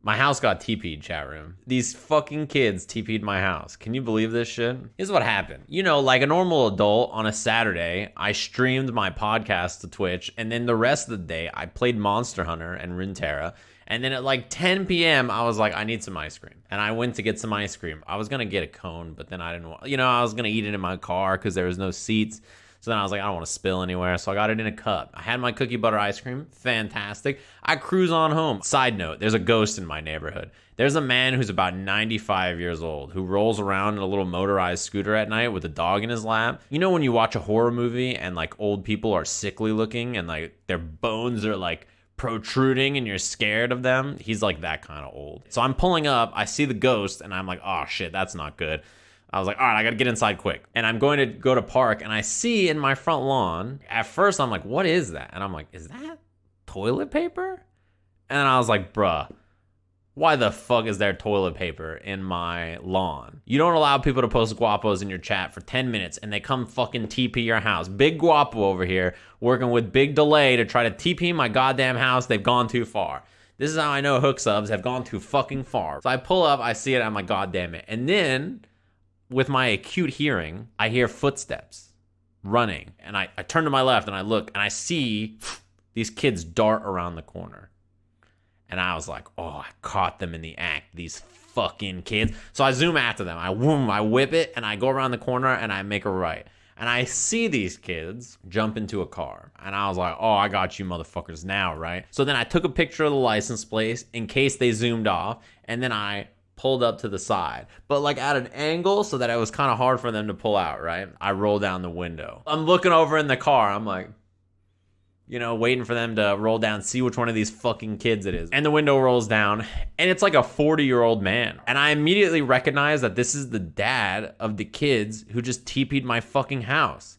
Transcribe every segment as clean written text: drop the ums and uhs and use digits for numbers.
My house got TP'd, chat room. These fucking kids TP'd my house. Can you believe this shit? Here's what happened. You know, like a normal adult on a Saturday, I streamed my podcast to Twitch, and then the rest of the day, I played Monster Hunter and Runeterra. And then at like 10 p.m., I was like, I need some ice cream. And I went to get some ice cream. I was going to get a cone, but then I didn't want, I was going to eat it in my car because there was no seats. So then I was like, I don't want to spill anywhere. So I got it in a cup. I had my cookie butter ice cream. Fantastic. I cruise on home. Side note, there's a ghost in my neighborhood. There's a man who's about 95 years old who rolls around in a little motorized scooter at night with a dog in his lap. You know when you watch a horror movie and like old people are sickly looking and like their bones are like protruding and you're scared of them? He's like that kind of old. So I'm pulling up. I see the ghost and I'm like, oh shit, that's not good. I was like, all right, I got to get inside quick. And I'm going to go to park, and I see in my front lawn, at first I'm like, what is that? And I'm like, is that toilet paper? And I was like, bruh, why the fuck is there toilet paper in my lawn? You don't allow people to post guapos in your chat for 10 minutes, and they come fucking TP your house. Big guapo over here, working with big delay to try to TP my goddamn house. They've gone too far. This is how I know hook subs have gone too fucking far. So I pull up, I see it, I'm like, god damn it. And then with my acute hearing, I hear footsteps running. And I turn to my left and I look and I see these kids dart around the corner. And I was like, oh, I caught them in the act, these fucking kids. So I zoom after them. I whip it and I go around the corner and I make a right. And I see these kids jump into a car. And I was like, oh, I got you motherfuckers now, right? So then I took a picture of the license plate in case they zoomed off. And then I pulled up to the side, but like at an angle so that it was kind of hard for them to pull out, right? I roll down the window. I'm looking over in the car. I'm like, waiting for them to roll down, see which one of these fucking kids it is. And the window rolls down, and it's like a 40-year-old man. And I immediately recognize that this is the dad of the kids who just TP'd my fucking house.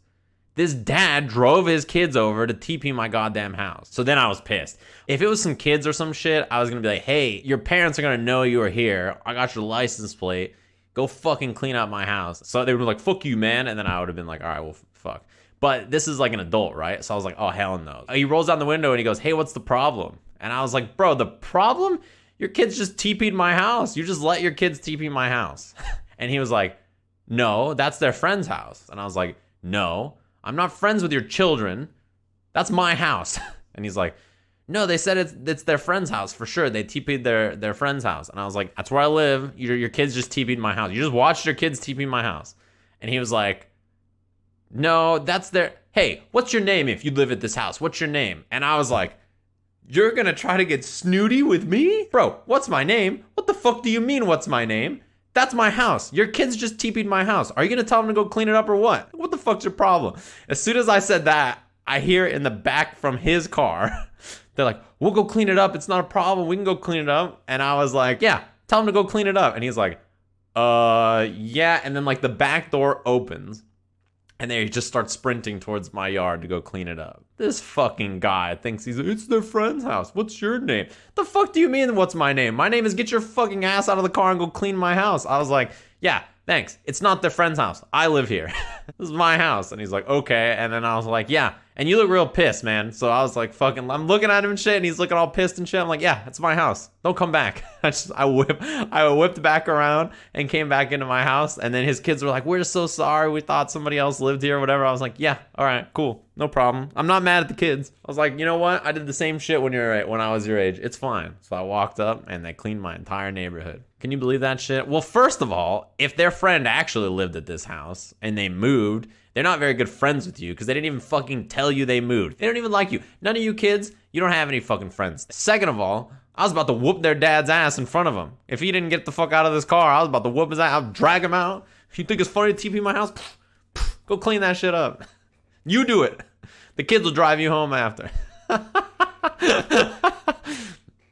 This dad drove his kids over to TP my goddamn house. So then I was pissed. If it was some kids or some shit, I was going to be like, hey, your parents are going to know you were here. I got your license plate. Go fucking clean up my house. So they would be like, fuck you, man. And then I would have been like, all right, well, fuck. But this is like an adult, right? So I was like, oh, hell no. He rolls down the window and he goes, hey, what's the problem? And I was like, bro, the problem? Your kids just TP'd my house. You just let your kids TP my house. And he was like, no, that's their friend's house. And I was like, no, I'm not friends with your children. That's my house. And he's like, no, they said it's their friend's house for sure. They TP'd their friend's house. And I was like, that's where I live. Your kids just TP'd my house. You just watched your kids TP my house. And he was like, no, that's their, hey, what's your name if you live at this house? What's your name? And I was like, you're going to try to get snooty with me? Bro, what's my name? What the fuck do you mean, what's my name? That's my house. Your kids just TP'd my house. Are you going to tell them to go clean it up or what? What the fuck's your problem? As soon as I said that, I hear in the back from his car, they're like, we'll go clean it up. It's not a problem. We can go clean it up. And I was like, yeah, tell him to go clean it up. And he's like, yeah. And then like the back door opens and they just start sprinting towards my yard to go clean it up. This fucking guy thinks it's their friend's house. What's your name? The fuck do you mean, what's my name? My name is get your fucking ass out of the car and go clean my house. I was like, yeah, thanks. It's not their friend's house. I live here. This is my house. And he's like, okay. And then I was like, yeah. And you look real pissed, man. So I was like, fucking, I'm looking at him and shit, and he's looking all pissed and shit. I'm like, yeah, it's my house. Don't come back. I whipped back around and came back into my house. And then his kids were like, we're so sorry. We thought somebody else lived here or whatever. I was like, yeah, all right, cool. No problem. I'm not mad at the kids. I was like, you know what? I did the same shit when I was your age. It's fine. So I walked up and they cleaned my entire neighborhood. Can you believe that shit? Well, first of all, if their friend actually lived at this house and they moved, they're not very good friends with you because they didn't even fucking tell you they moved. They don't even like you. None of you kids, you don't have any fucking friends. Second of all, I was about to whoop their dad's ass in front of him. If he didn't get the fuck out of this car, I was about to whoop his ass. I'll drag him out. If you think it's funny to TP my house, go clean that shit up. You do it. The kids will drive you home after.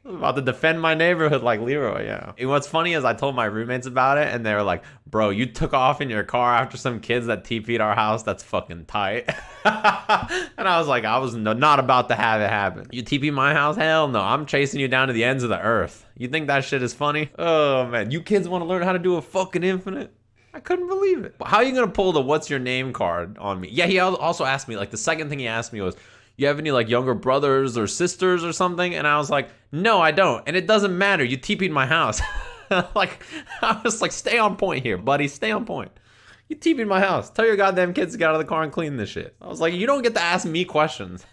I'm about to defend my neighborhood like Leroy, yeah. And what's funny is I told my roommates about it, and they were like, bro, you took off in your car after some kids that TP'd our house? That's fucking tight. And I was like, I was not about to have it happen. You TP my house? Hell no. I'm chasing you down to the ends of the earth. You think that shit is funny? Oh, man. You kids want to learn how to do a fucking infinite? I couldn't believe it. How are you going to pull the what's your name card on me? Yeah, he also asked me, like, the second thing he asked me was, you have any like younger brothers or sisters or something? And I was like, no, I don't. And it doesn't matter. You TP'd my house. Like, I was like, stay on point here, buddy. Stay on point. You TP'd my house. Tell your goddamn kids to get out of the car and clean this shit. I was like, you don't get to ask me questions.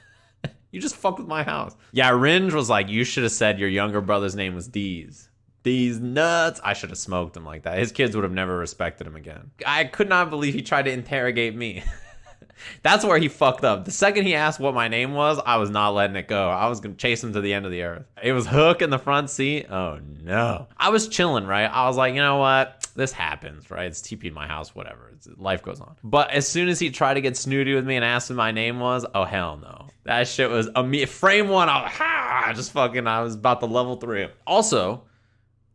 You just fucked with my house. Yeah, Ringe was like, you should have said your younger brother's name was Deez. These nuts. I should have smoked him like that. His kids would have never respected him again. I could not believe he tried to interrogate me. That's where he fucked up. The second he asked what my name was, I was not letting it go. I was going to chase him to the end of the earth. It was Hook in the front seat. Oh, no. I was chilling, right? I was like, you know what? This happens, right? It's TP in my house, whatever. Life goes on. But as soon as he tried to get snooty with me and asked what my name was, oh, hell no. That shit was frame one. I was about to level 3. Also,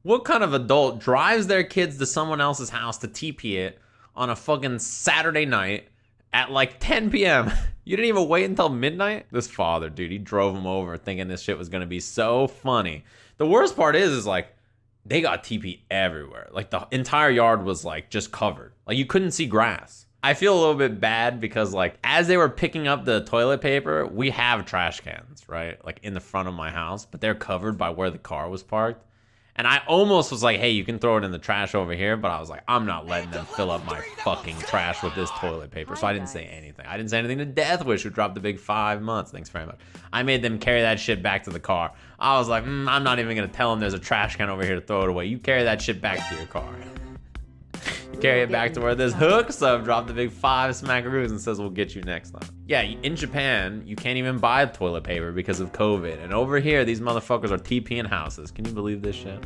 what kind of adult drives their kids to someone else's house to TP it on a fucking Saturday night at like 10 p.m.? You didn't even wait until midnight? This father, dude, he drove him over thinking this shit was going to be so funny. The worst part is like, they got TP everywhere. Like the entire yard was like just covered. Like you couldn't see grass. I feel a little bit bad because like as they were picking up the toilet paper, we have trash cans, right? Like in the front of my house, but they're covered by where the car was parked. And I almost was like, hey, you can throw it in the trash over here. But I was like, I'm not letting them fill up my fucking trash with this toilet paper. So I didn't say anything. I didn't say anything to Deathwish, who dropped the big 5 months. Thanks very much. I made them carry that shit back to the car. I was like, I'm not even going to tell them there's a trash can over here to throw it away. You carry that shit back to your car. Carry it back to where this hooks up, drop the big 5 smackaroos and says we'll get you next time. Yeah, in Japan, you can't even buy toilet paper because of COVID. And over here, these motherfuckers are TPing houses. Can you believe this shit?